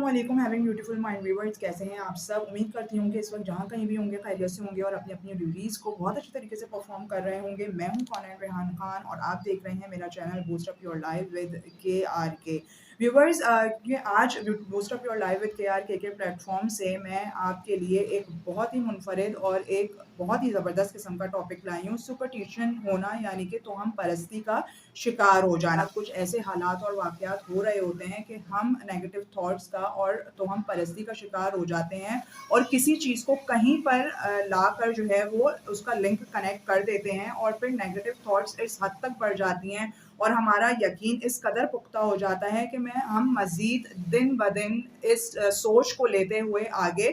अस्सलामुअलैकुम having beautiful mind viewers, कैसे हैं आप सब। उम्मीद करती हूँ कि इस वक्त जहाँ कहीं भी होंगे खैरियत से होंगे और अपनी अपनी ड्यूटीज़ को बहुत अच्छे तरीके से परफॉर्म कर रहे होंगे। मैं हूँ कौनैन रेहान खान और आप देख रहे हैं मेरा channel boost up your life with KRK viewers. ये आज boost up your life with KRK के प्लेटफॉर्म से मैं आपके लिए एक बहुत ही मुनफरिद और एक बहुत ही ज़बरदस्त किस्म का टॉपिक लाई हूँ। सुपरस्टिशन होना यानी कि तोहम परस्ती का शिकार हो जाना। कुछ ऐसे हालात और वाक़यात हो रहे होते हैं कि हम नेगेटिव थॉट्स का और तोहम परस्ती का शिकार हो जाते हैं और किसी चीज़ को कहीं पर ला कर जो है वो उसका लिंक कनेक्ट कर देते हैं और फिर नेगेटिव थॉट्स इस हद तक बढ़ जाती हैं और हमारा यकीन इस कदर पुख्ता हो जाता है कि हम मज़ीद दिन ब दिन इस सोच को लेते हुए आगे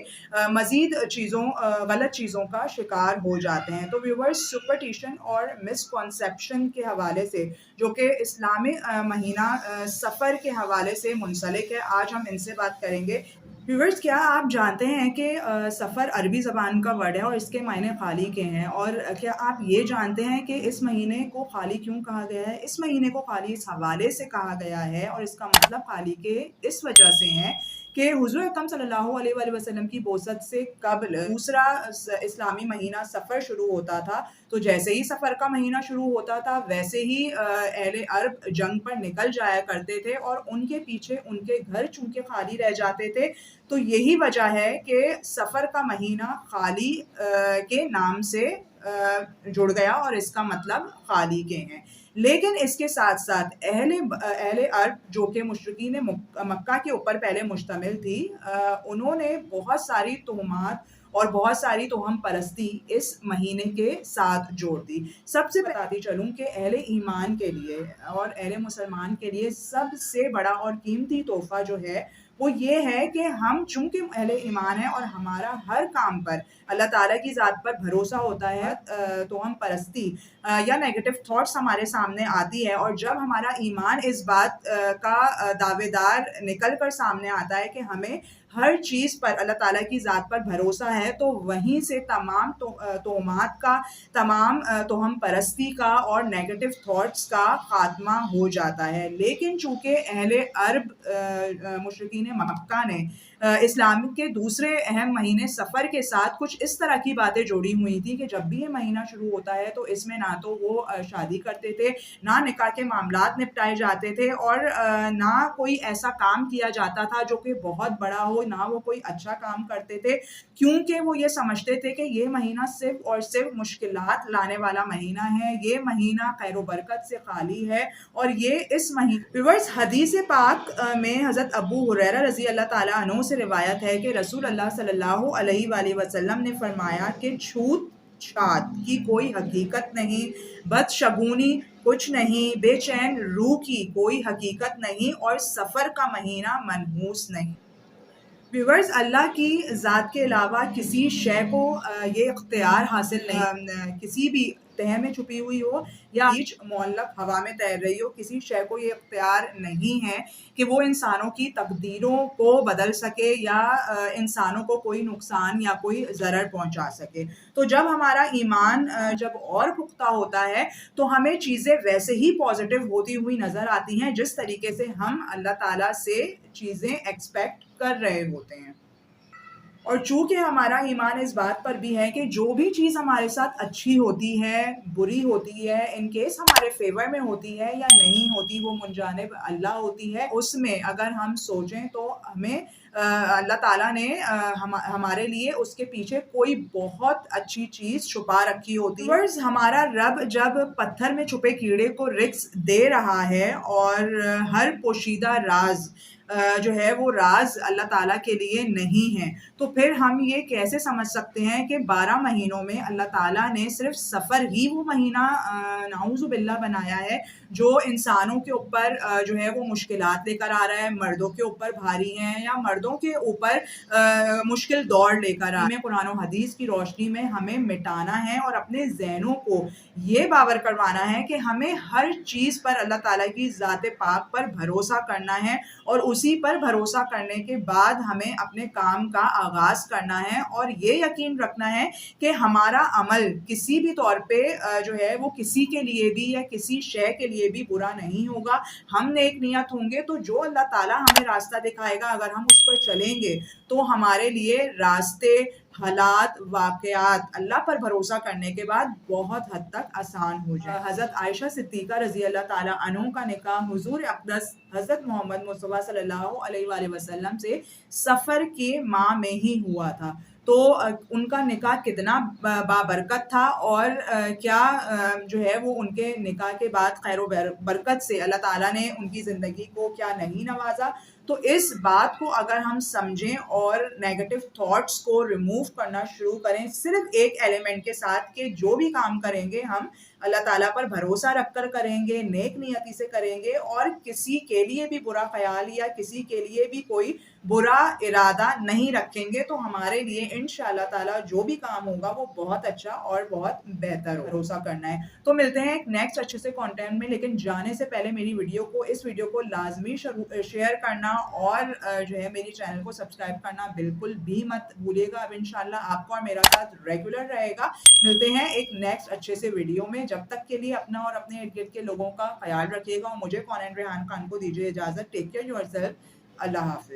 मज़ीद गलत चीज़ों का शिकार हो जाते हैं। तो व्यूवर्स, सुपरस्टिशन और मिसकॉन्सेप्शन के हवाले से जो कि इस्लामी महीना सफ़र के हवाले से मुंसलिक है, आज हम इनसे बात करेंगे। व्यूवर्स, क्या आप जानते हैं कि सफ़र अरबी ज़बान का वर्ड है और इसके मायने खाली के हैं? और क्या आप ये जानते हैं कि इस महीने को खाली क्यों कहा गया है? इस महीने को खाली इस हवाले से कहा गया है और इसका मतलब खाली के इस वजह से है कि हुज़ूर अकरम सल्लल्लाहु अलैहि वसल्लम की बोसत से कब्ल दूसरा इस्लामी महीना सफ़र शुरू होता था। तो जैसे ही सफ़र का महीना शुरू होता था वैसे ही अहले अरब जंग पर निकल जाया करते थे और उनके पीछे उनके घर चूँकि खाली रह जाते थे, तो यही वजह है कि सफ़र का महीना खाली के नाम से जुड़ गया और इसका मतलब खाली के हैं। लेकिन इसके साथ साथ अहले अरब जो कि मुशरिकीन मक्का के ऊपर पहले मुश्तमिल थी, उन्होंने बहुत सारी तोहमात और बहुत सारी तोहम परस्ती इस महीने के साथ जोड़ दी। सबसे बताती चलूँ कि अहले ईमान के लिए और अहले मुसलमान के लिए सबसे बड़ा और कीमती तोहफ़ा जो है वो ये है कि हम चूँकि अहले ईमान हैं और हमारा हर काम पर अल्लाह ताला की ज़ात पर भरोसा होता है, तो हम परस्ती या नेगेटिव थॉट्स हमारे सामने आती है और जब हमारा ईमान इस बात का दावेदार निकल कर सामने आता है कि हमें हर चीज़ पर अल्लाह ताला की ज़ात पर भरोसा है, तो वहीं से तमाम तोहमात का, तमाम तोहम परस्ती का और नेगेटिव थॉट्स का ख़ात्मा हो जाता है। लेकिन चूँकि अहले अरब मुशरिकीन मक्का ने इस्लाम के दूसरे अहम महीने सफ़र के साथ कुछ इस तरह की बातें जोड़ी हुई थी कि जब भी ये महीना शुरू होता है तो इसमें ना तो वो शादी करते थे, ना निकाह के मामलात निपटाए जाते थे और ना कोई ऐसा काम किया जाता था जो कि बहुत बड़ा हो, ना वो कोई अच्छा काम करते थे, क्योंकि वो ये समझते थे कि ये महीना सिर्फ़ और सिर्फ़ मुश्किलात लाने वाला महीना है, ये महीना खैर व बरकत से खाली है और ये इस व्यूअर्स, हदीस पाक में हज़रत अबू हुरैरा रज़ी अल्लाह ताला अन्हु से रिवायत है कि रसूल अल्लाह सल्लल्लाहु अलैहि वसल्लम ने फरमाया कि छूत छात की कोई हकीकत नहीं, बदशगुनी कुछ नहीं, बेचैन रूह की कोई हकीकत नहीं और सफ़र का महीना मनहूस नहीं। व्यूअर्स, अल्लाह की ज़ात के अलावा किसी शय को ये इख्तियार हासिल नहीं, किसी भी तह में छुपी हुई हो या बीच मुअल्लक़ हवा में तैर रही हो, किसी शय को ये इख्तियार नहीं है कि वो इंसानों की तकदीरों को बदल सके या इंसानों को कोई नुकसान या कोई ज़रर पहुंचा सके। तो जब हमारा ईमान जब और पुख्ता होता है तो हमें चीज़ें वैसे ही पॉजिटिव होती हुई नज़र आती हैं जिस तरीके से हम अल्लाह ताला से चीज़ें एक्सपेक्ट कर रहे होते हैं। और चूँकि हमारा ईमान इस बात पर भी है कि जो भी चीज़ हमारे साथ अच्छी होती है, बुरी होती है, इन केस हमारे फ़ेवर में होती है या नहीं होती, वो मुनजानिब अल्लाह होती है, उसमें अगर हम सोचें तो हमें अल्लाह ताला ने हमारे लिए उसके पीछे कोई बहुत अच्छी चीज़ छुपा रखी होती है। हमारा रब जब पत्थर में छुपे कीड़े को रिज़्क़ दे रहा है और हर पोशीदा राज जो है वो राज अल्लाह ताला के लिए नहीं है, तो फिर हम ये कैसे समझ सकते हैं कि 12 महीनों में अल्लाह ताला ने सिर्फ सफ़र ही वो महीना नाऊज़ु बिल्लाह बनाया है जो इंसानों के ऊपर जो है वो मुश्किलात लेकर आ रहा है, मर्दों के ऊपर भारी हैं या मर्दों के ऊपर मुश्किल दौर लेकर आ रहा है। कुरान और हदीस की रोशनी में हमें मिटाना है और अपने ज़हनों को ये बावर करवाना है कि हमें हर चीज़ पर अल्लाह ताला की ज़ात पाक पर भरोसा करना है और उसी पर भरोसा करने के बाद हमें अपने काम का आगाज़ करना है और ये यकीन रखना है कि हमारा अमल किसी भी तौर पे जो है वो किसी के लिए भी या किसी शय के लिए भी बुरा नहीं होगा। हम नेक नियत होंगे तो जो अल्लाह ताला हमें रास्ता दिखाएगा अगर हम उस पर चलेंगे तो हमारे लिए रास्ते, हालात, वाक़यात अल्लाह पर भरोसा करने के बाद बहुत हद तक आसान हो जाए। हज़रत आयशा सिद्दीक़ा रज़ी अल्लाह ताला अन्हा का निकाह हुज़ूर अक़दस हज़रत मोहम्मद मुस्तफ़ा सल्लल्लाहु अलैहि वसल्लम से सफ़र के माह में ही हुआ था। तो उनका निकाह कितना बाबरकत था और क्या जो है वो उनके निकाह के बाद खैर बरकत से अल्लाह ताला ने उनकी ज़िंदगी को क्या नहीं नवाजा। तो इस बात को अगर हम समझें और नेगेटिव थॉट्स को रिमूव करना शुरू करें सिर्फ एक एलिमेंट के साथ कि जो भी काम करेंगे हम अल्लाह ताला पर भरोसा रखकर करेंगे, नेक नियति से करेंगे और किसी के लिए भी बुरा ख्याल या किसी के लिए भी कोई बुरा इरादा नहीं रखेंगे तो हमारे लिए इंशाअल्लाह ताला जो भी काम होगा वो बहुत अच्छा और बहुत बेहतर हो। भरोसा करना है। तो मिलते हैं एक नेक्स्ट अच्छे से कंटेंट में, लेकिन जाने से पहले मेरी इस वीडियो को लाजमी शेयर करना और जो है मेरी चैनल को सब्सक्राइब करना बिल्कुल भी मत भूलिएगा। अब इंशाअल्लाह आपका और मेरा साथ रेगुलर रहेगा। मिलते हैं एक नेक्स्ट अच्छे से वीडियो में। जब तक के लिए अपना और अपने इर्द गिर्द के लोगों का ख्याल रखिएगा और मुझे कॉनेंट रेहान खान को दीजिए इजाज़त। Take care yourself. अल्लाह हाफ़िज़।